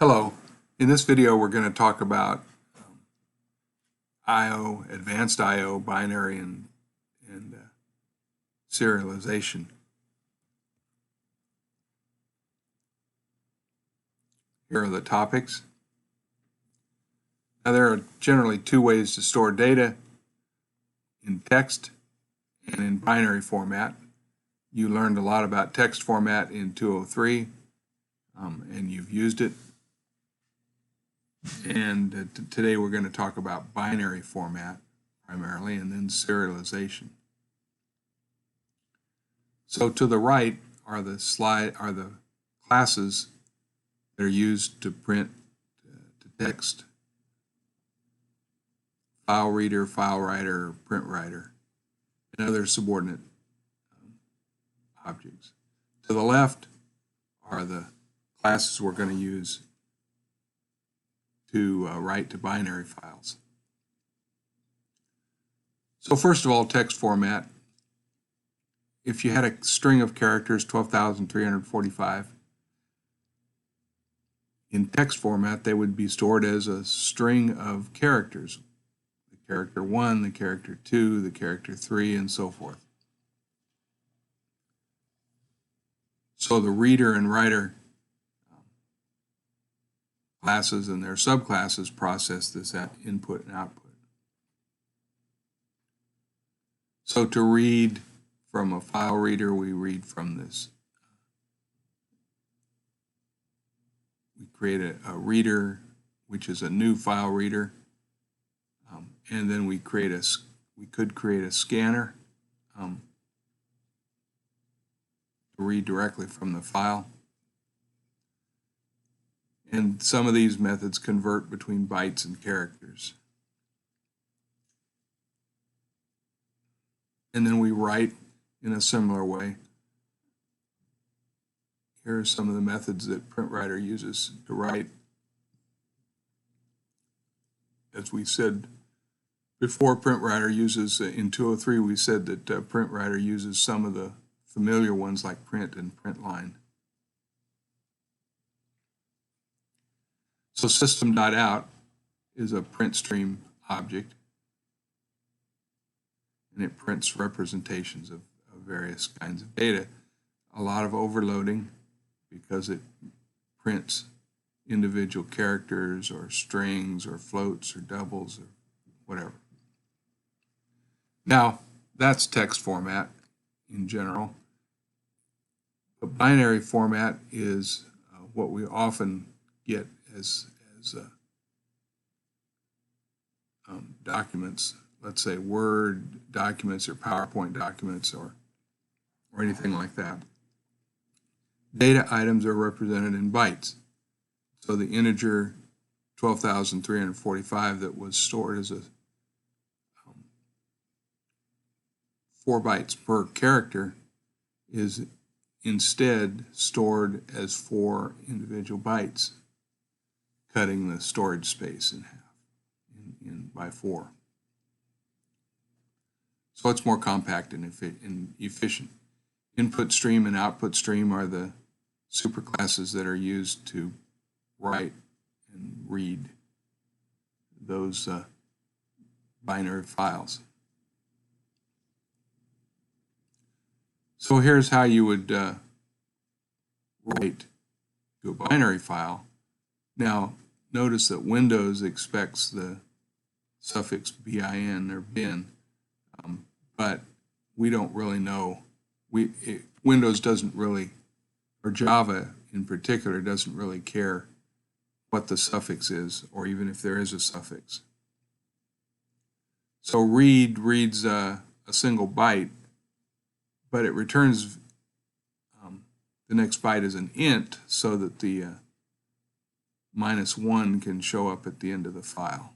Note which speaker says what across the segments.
Speaker 1: Hello. In this video we're going to talk about I/O, advanced I/O, binary and serialization. Here are the topics. Now there are generally two ways to store data: in text and in binary format. You learned a lot about text format in 203 and you've used it. And today we're going to talk about binary format primarily, and then serialization. So to the right are the classes that are used to print to text: file reader, file writer, print writer, and other subordinate objects. To the left are the classes we're going to use to write to binary files. So first of all, text format. If you had a string of characters, 12,345, in text format they would be stored as a string of characters: the character 1, the character 2, the character 3, and so forth. So the reader and writer classes and their subclasses process this at input and output. So to read from a file reader, we read from this. We create a reader, which is a new file reader, and then we could create a scanner to read directly from the file. And some of these methods convert between bytes and characters. And then we write in a similar way. Here are some of the methods that PrintWriter uses to write. As we said before, PrintWriter uses, in 203 we said that PrintWriter uses some of the familiar ones like print and printline. So system.out is a print stream object, and it prints representations of various kinds of data. A lot of overloading because it prints individual characters or strings or floats or doubles or whatever. Now, that's text format in general. But binary format is what we often get as documents, let's say Word documents or PowerPoint documents or anything like that. Data items are represented in bytes. So the integer 12,345 that was stored as 4 bytes per character is instead stored as 4 individual bytes, cutting the storage space in half by 4. So it's more compact and efficient. Input stream and output stream are the superclasses that are used to write and read those binary files. So here's how you would write to a binary file. Now, notice that Windows expects the suffix bin or bin, but we don't really know. Windows doesn't really, or Java in particular, doesn't really care what the suffix is, or even if there is a suffix. So read reads a single byte, but it returns the next byte as an int so that the -1 can show up at the end of the file.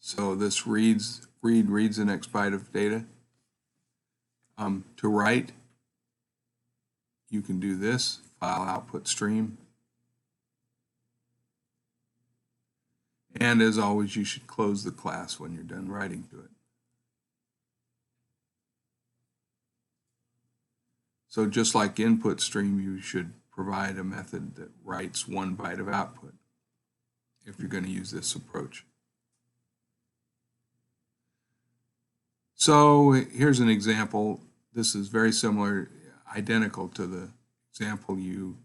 Speaker 1: So this reads the next byte of data. To write, you can do this, file output stream. And as always, you should close the class when you're done writing to it. So just like input stream, you should provide a method that writes 1 byte of output if you're going to use this approach. So here's an example. This is very similar, identical to the example you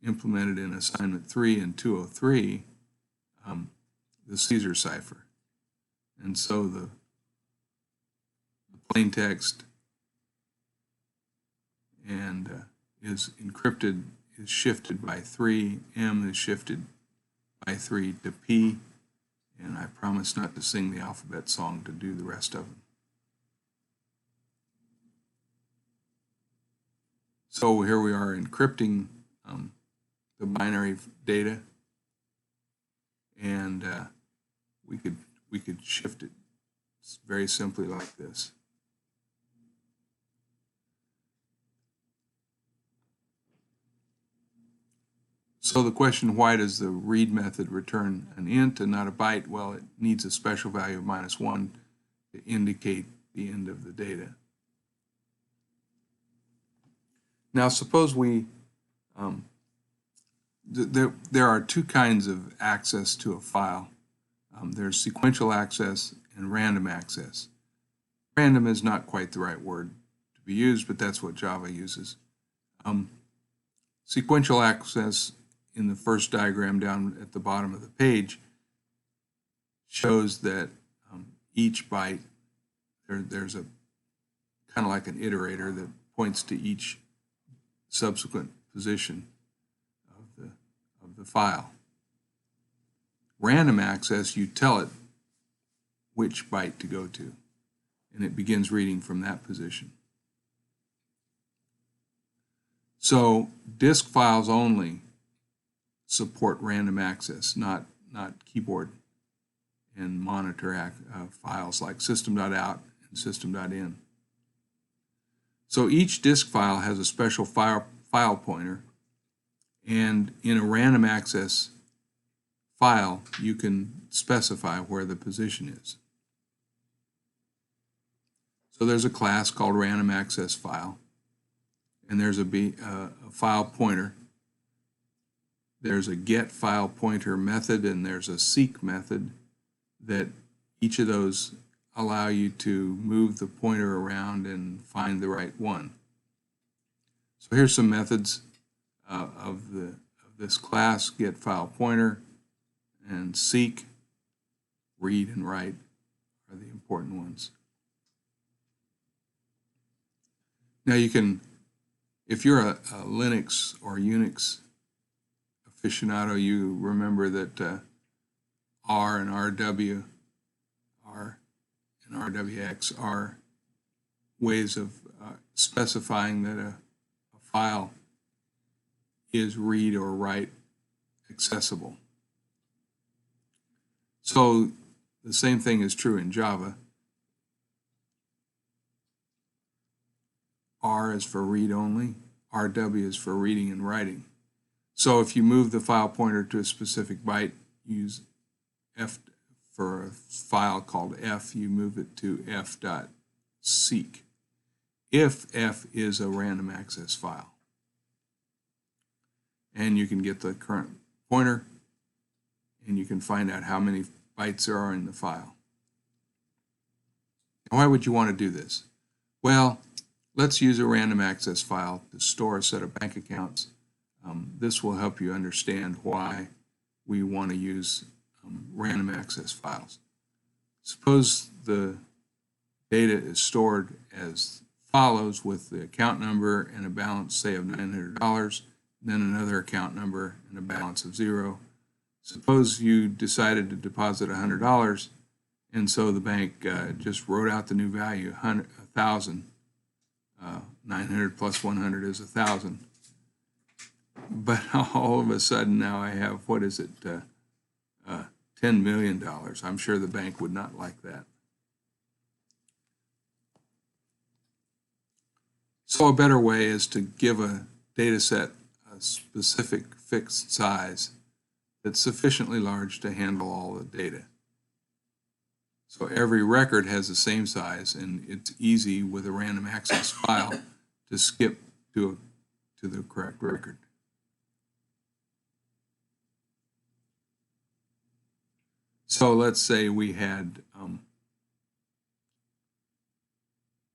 Speaker 1: implemented in assignment 3 in 203, the Caesar cipher. And so the plain text and is encrypted, is shifted by 3, M is shifted by 3 to P, and I promise not to sing the alphabet song to do the rest of them. So here we are encrypting the binary data, and we could shift it very simply like this. So the question, why does the read method return an int and not a byte? Well, it needs a special value of -1 to indicate the end of the data. Now suppose we, there are two kinds of access to a file. There's sequential access and random access. Random is not quite the right word to be used, but that's what Java uses. Sequential access in the first diagram down at the bottom of the page shows that each byte, there's a kind of like an iterator that points to each subsequent position of the file. Random access, you tell it which byte to go to, and it begins reading from that position. So disk files only support random access, not keyboard and monitor files like system.out and system.in. So each disk file has a special file pointer, and in a random access file you can specify where the position is. So there's a class called RandomAccessFile, and there's a file pointer. There's a get file pointer method, and there's a seek method that each of those allow you to move the pointer around and find the right one. So here's some methods of this class: get file pointer and seek, read and write are the important ones. Now you can, if you're a Linux or Unix aficionado, you remember that R and RW and RWX are ways of specifying that a file is read or write accessible. So the same thing is true in Java. R is for read only, RW is for reading and writing. So if you move the file pointer to a specific byte, use F for a file called F, you move it to f.seek, if F is a random access file. And you can get the current pointer, and you can find out how many bytes there are in the file. Why would you want to do this? Well, let's use a random access file to store a set of bank accounts. This will help you understand why we want to use random access files. Suppose the data is stored as follows, with the account number and a balance, say, of $900, then another account number and a balance of 0. Suppose you decided to deposit $100, and so the bank just wrote out the new value, 1,000. 900 plus 100 is 1,000. But all of a sudden now I have, what is it, $10 million. I'm sure the bank would not like that. So a better way is to give a data set a specific fixed size that's sufficiently large to handle all the data. So every record has the same size, and it's easy with a random access file to skip to the correct record. So let's say we had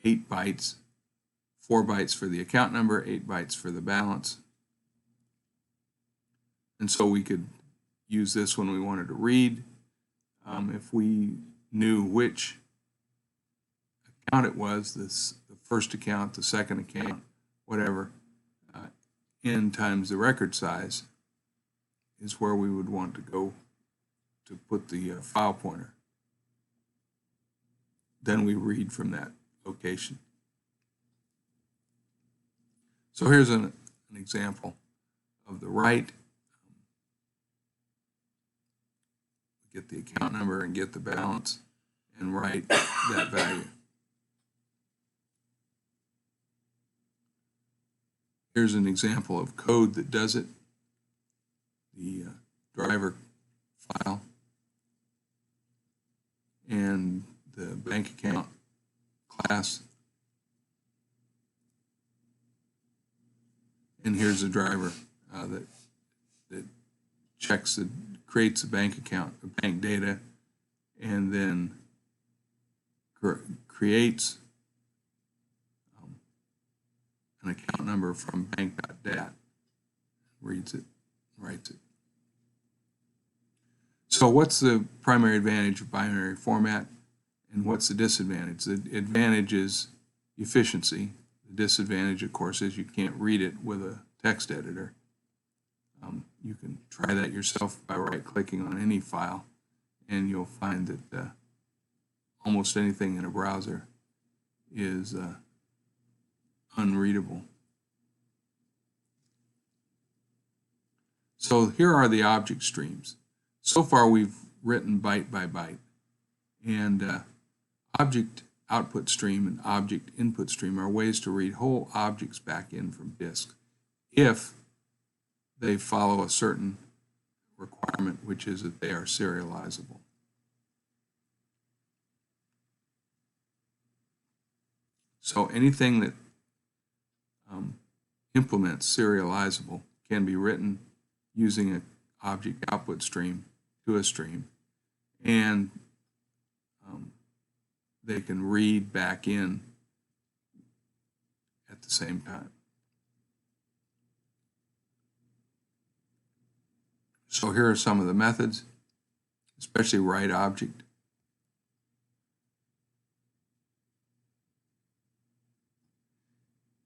Speaker 1: 8 bytes, 4 bytes for the account number, 8 bytes for the balance. And so we could use this when we wanted to read. If we knew which account it was, the first account, the second account, whatever, n times the record size is where we would want to go to put the file pointer. Then we read from that location. So here's an example of the write. Get the account number and get the balance and write that value. Here's an example of code that does it. The driver file and the bank account class. And here's the driver that checks creates a bank account, the bank data, and then creates an account number from bank.dat, reads it, writes it. So what's the primary advantage of binary format, and what's the disadvantage? The advantage is efficiency. The disadvantage, of course, is you can't read it with a text editor. You can try that yourself by right-clicking on any file, and you'll find that almost anything in a browser is unreadable. So here are the object streams. So far we've written byte by byte, and object output stream and object input stream are ways to read whole objects back in from disk if they follow a certain requirement, which is that they are serializable. So anything that implements serializable can be written using an object output stream to a stream, and they can read back in at the same time. So here are some of the methods, especially write object.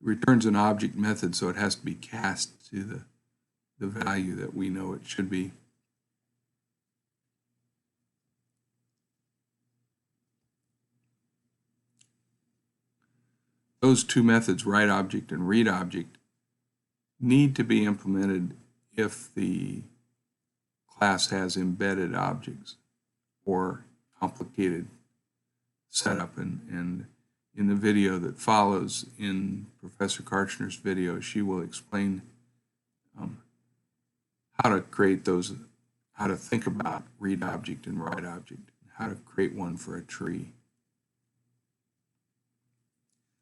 Speaker 1: It returns an object method, so it has to be cast to the value that we know it should be. Those two methods, write object and read object, need to be implemented if the class has embedded objects or complicated setup. And in the video that follows, in Professor Karchner's video, she will explain how to create those, how to think about read object and write object, how to create one for a tree.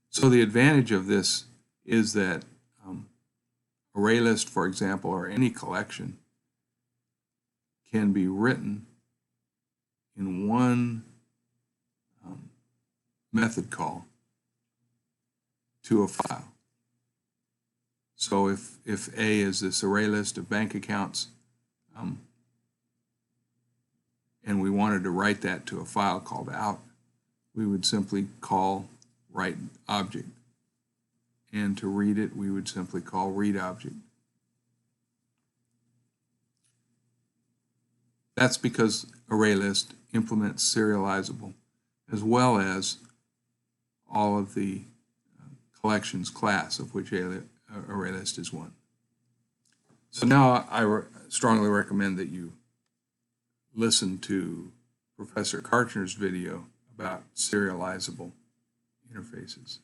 Speaker 1: So the advantage of this is that ArrayList, for example, or any collection, can be written in one method call to a file. So if A is this array list of bank accounts, and we wanted to write that to a file called out, we would simply call write object. And to read it, we would simply call read object. That's because ArrayList implements serializable, as well as all of the collections class, of which ArrayList is one. So now I strongly recommend that you listen to Professor Karchner's video about serializable interfaces.